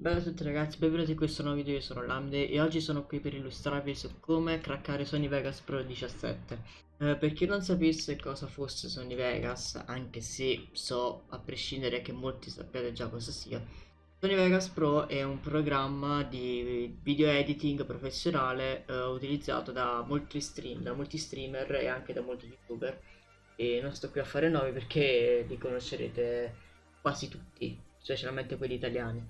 Bella a tutti ragazzi, benvenuti in questo nuovo video, io sono Lamde e oggi sono qui per illustrarvi su come craccare Sony Vegas Pro 17. Per chi non sapesse cosa fosse Sony Vegas, anche se so a prescindere che molti sappiate già cosa sia, Sony Vegas Pro è un programma di video editing professionale utilizzato da molti streamer e anche da molti youtuber. E non sto qui a fare nomi perché li conoscerete quasi tutti, specialmente quelli italiani.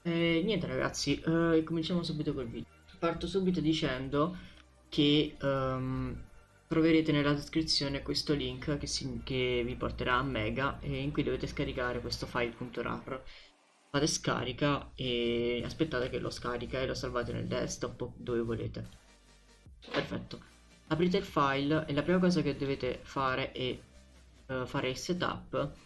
Niente ragazzi, cominciamo subito col video. Parto subito dicendo che troverete nella descrizione questo link che vi porterà a Mega e in cui dovete scaricare questo file.rar. Fate scarica e aspettate che lo scarica e lo salvate nel desktop o dove volete. Perfetto. Aprite il file e la prima cosa che dovete fare è fare il setup.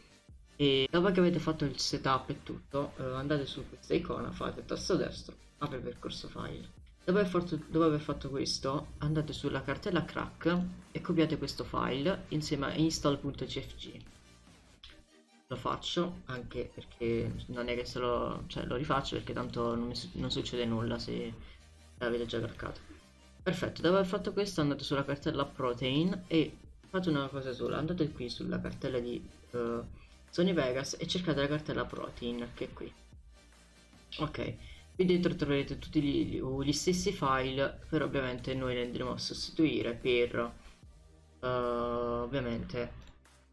E dopo che avete fatto il setup e tutto, andate su questa icona, fate tasto destro, apre percorso file. Dopo aver fatto questo, andate sulla cartella crack e copiate questo file insieme a install.cfg. Lo faccio anche perché non è che se lo, cioè, lo rifaccio perché tanto non succede nulla se l'avete già craccato. Perfetto, dopo aver fatto questo andate sulla cartella protein e fate una cosa sola, andate qui sulla cartella di Sony Vegas e cercate la cartella protein che è qui. Ok, qui dentro troverete tutti gli stessi file, però ovviamente noi li andremo a sostituire per ovviamente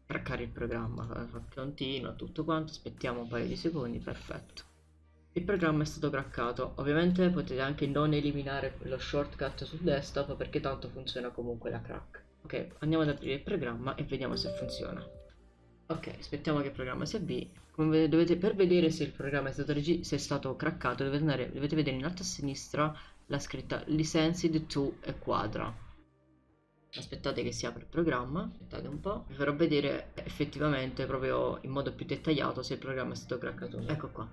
craccare il programma. Continua tutto quanto, aspettiamo un paio di secondi, perfetto. Il programma è stato craccato, ovviamente potete anche non eliminare lo shortcut sul desktop perché tanto funziona comunque la crack. Ok, andiamo ad aprire il programma e vediamo se funziona. Ok, aspettiamo che il programma si avvii. Per vedere se il programma se è stato craccato dovete vedere in alto a sinistra la scritta Licensed to e Quadra. Aspettate che si apra il programma, aspettate un po', vi farò vedere effettivamente proprio in modo più dettagliato se il programma è stato craccato o no. Ecco qua.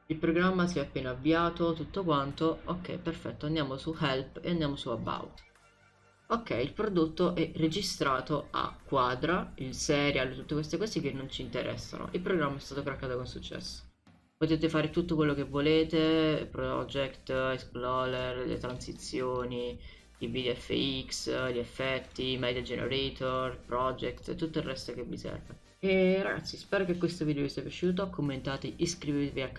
Il programma si è appena avviato, tutto quanto. Ok, perfetto, andiamo su Help e andiamo su About. Ok, il prodotto è registrato a Quadra, il serial, tutte queste cose che non ci interessano. Il programma è stato craccato con successo. Potete fare tutto quello che volete, Project, Explorer, le transizioni, i VFX, gli effetti, Media Generator, Project, tutto il resto che vi serve. E ragazzi, spero che questo video vi sia piaciuto, commentate, iscrivetevi al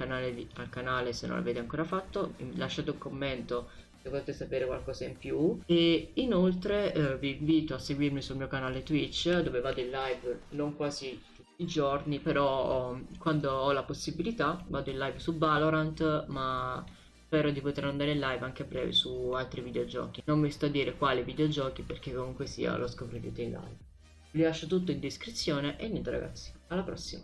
canale se non l'avete ancora fatto, lasciate un commento se volete sapere qualcosa in più e inoltre vi invito a seguirmi sul mio canale Twitch dove vado in live non quasi tutti i giorni, però quando ho la possibilità vado in live su Valorant, ma spero di poter andare in live anche a breve su altri videogiochi. Non mi sto a dire quali videogiochi perché comunque sia lo scoprirete in live. Vi lascio tutto in descrizione e niente ragazzi, alla prossima!